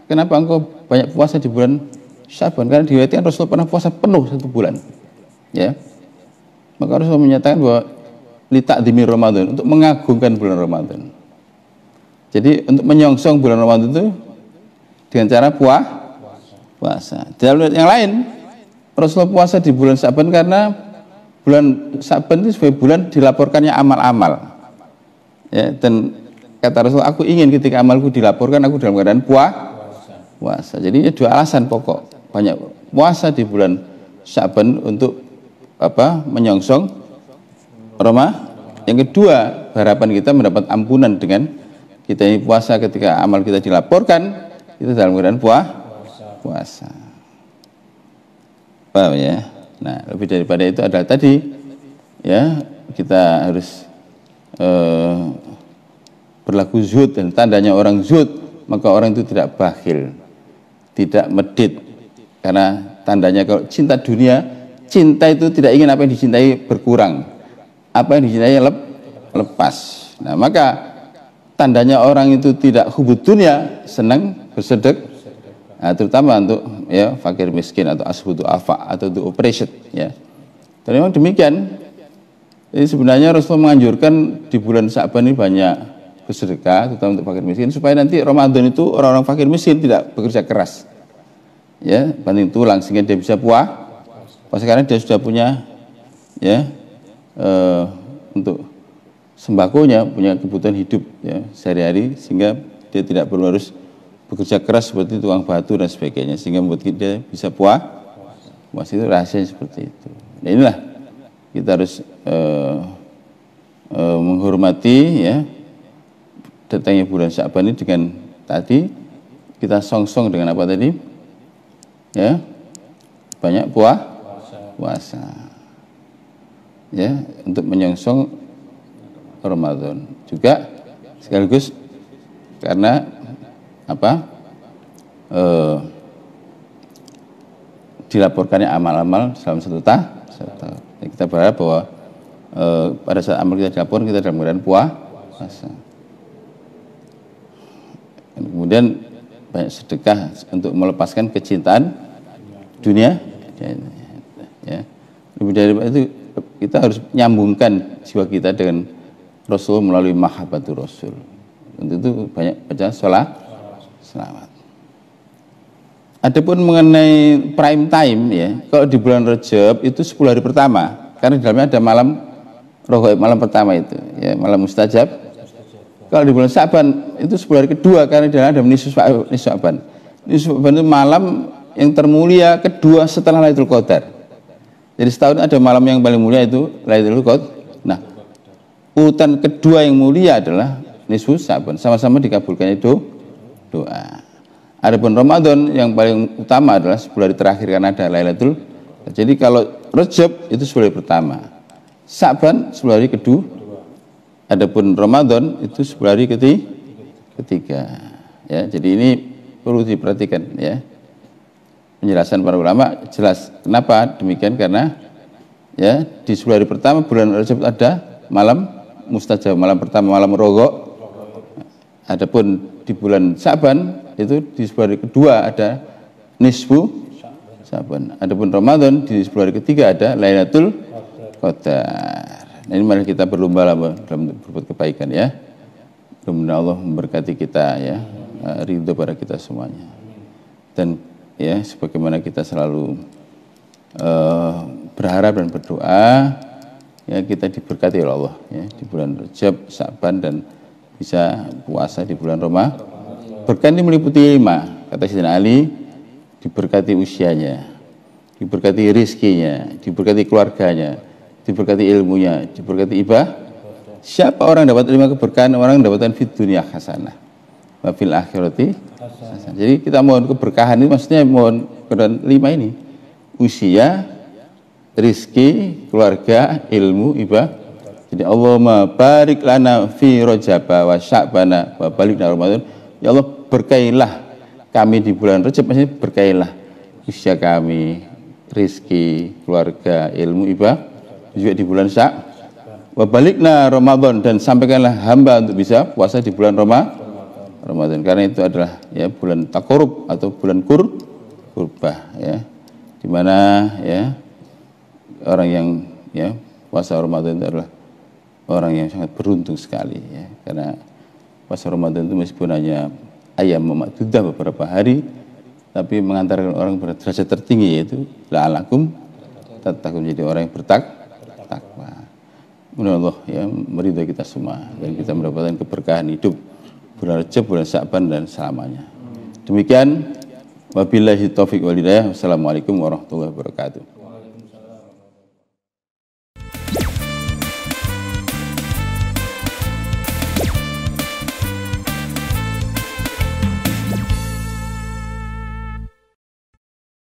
kenapa engkau banyak puasa di bulan Sya'ban? Karena diriwayatkan Rasulullah pernah puasa penuh 1 bulan. Ya. Maka Rasulullah menyatakan bahwa li ta'dhimi Ramadan, untuk mengagungkan bulan Ramadan. Jadi untuk menyongsong bulan Ramadan itu dengan cara puasa. Dalam riwayat yang lain, Rasulullah puasa di bulan Sya'ban karena bulan Sya'ban itu sebagai bulan dilaporkannya amal-amal. Ya, dan kata Rasulullah, aku ingin ketika amalku dilaporkan aku dalam keadaan puasa. Jadi ini dua alasan pokok banyak puasa di bulan Sya'ban untuk apa? Menyongsong Ramadan. Yang kedua, harapan kita mendapat ampunan dengan kita ini puasa, ketika amal kita dilaporkan kita dalam keadaan puasa. Paham ya? Nah, lebih daripada itu adalah tadi ya, kita harus berlaku zuhud, dan tandanya orang zuhud maka orang itu tidak bakhil, tidak medit. Karena tandanya kalau cinta dunia, cinta itu tidak ingin apa yang dicintai berkurang, apa yang dicintai lepas. Nah, maka tandanya orang itu tidak hubud dunia, senang bersedek, nah, terutama untuk ya fakir miskin atau asbutu afa atau untuk operation ya. Dan memang demikian. Jadi sebenarnya Rasulullah menganjurkan di bulan Sya'ban ini banyak bersedekah, terutama untuk fakir miskin, supaya nanti Ramadan itu orang-orang fakir miskin tidak bekerja keras, ya, banting tulang, sehingga dia bisa puasa karena dia sudah punya, ya, untuk sembakonya, punya kebutuhan hidup, ya, sehari-hari, sehingga dia tidak perlu harus bekerja keras seperti tukang batu dan sebagainya, sehingga membuat dia bisa puasa. Itu rahasianya seperti itu. Nah, inilah kita harus menghormati ya datangnya bulan Sya'ban ini dengan tadi kita song-song dengan apa tadi? Ya, banyak puasa. Ya, untuk menyongsong Ramadan. Juga sekaligus karena apa? Dilaporkannya amal-amal selama satu tahun. Kita berharap bahwa pada saat amal kita dilaporkan, kita dalam keadaan puasa. Dan kemudian banyak sedekah untuk melepaskan kecintaan dunia. Ya. Lebih dari itu kita harus nyambungkan jiwa kita dengan Rasul melalui mahabbatur Rasul. Untuk itu banyak baca selawat. Adapun mengenai prime time ya, kalau di bulan Rajab itu 10 hari pertama, karena di dalamnya ada malam Rohaib, malam pertama itu, ya, malam mustajab. Kalau di bulan Sya'ban itu 10 hari kedua, karena di dalamnya ada nisfu Sya'ban. Nisfu Sya'ban itu malam yang termulia kedua setelah Lailatul Qadar. Jadi setahun ada malam yang paling mulia itu Lailatul Qadar. Nah, urutan kedua yang mulia adalah nisfu Sya'ban, sama-sama dikabulkan itu doa. Adapun Ramadan yang paling utama adalah 10 hari terakhir karena ada Lailatul. Jadi kalau Rajab itu 10 hari pertama, Sya'ban 10 hari kedua, adapun Ramadan itu 10 hari ketiga. Ya, jadi ini perlu diperhatikan ya. Penjelasan para ulama jelas kenapa demikian, karena ya di 10 hari pertama bulan Rajab ada malam mustajab, malam pertama malam Rogo. Adapun di bulan Sya'ban itu di 10 hari kedua ada nisfu Sya'ban. Adapun Ramadan di 10 hari ketiga ada Lailatul Qadar. Nah, ini mari kita berlomba dalam berbuat kebaikan ya. Mudah-mudahan Allah memberkati kita ya, ridho pada kita semuanya. Dan ya sebagaimana kita selalu berharap dan berdoa ya, kita diberkati oleh Allah ya di bulan Rajab, Sya'ban, dan bisa puasa di bulan Ramadan. Berkah ini meliputi 5, kata Sayyidina Ali, diberkati usianya, diberkati rizkinya, diberkati keluarganya, diberkati ilmunya, diberkati ibadah. Siapa orang dapat 5 keberkahan? Orang dapatkan fid dunya hasanah wa fil akhirati hasanah. Jadi kita mohon keberkahan ini maksudnya mohon keberkahan 5 ini: usia, rizki, keluarga, ilmu, ibadah. Jadi Allahumma barik lana fi Rajaba wa Sya'bana wa balikna Ramadan. Ya Allah, berkailah kami di bulan Rajab, maksudnya berkailah usia kami, rizki, keluarga, ilmu, ibadah, juga di bulan Sya'ban. Wa balikna Ramadan, dan sampaikanlah hamba untuk bisa puasa di bulan Ramadan, karena itu adalah ya bulan takorub atau bulan kurbah ya, dimana ya orang yang ya puasa Ramadan itu adalah orang yang sangat beruntung sekali ya, karena puasa Ramadan itu meskipun hanya ayam ma'dudah beberapa hari, tapi mengantarkan orang pada derajat tertinggi, yaitu la'alakum tattaqun, jadi orang yang bertakwa. Mudah-mudahan Allah ya meridhai kita semua dan kita mendapatkan keberkahan hidup bulan Rajab, bulan Sya'ban, dan selamanya. Demikian, wabillahi taufiq wal hidayah. Wassalamualaikum warahmatullahi wabarakatuh.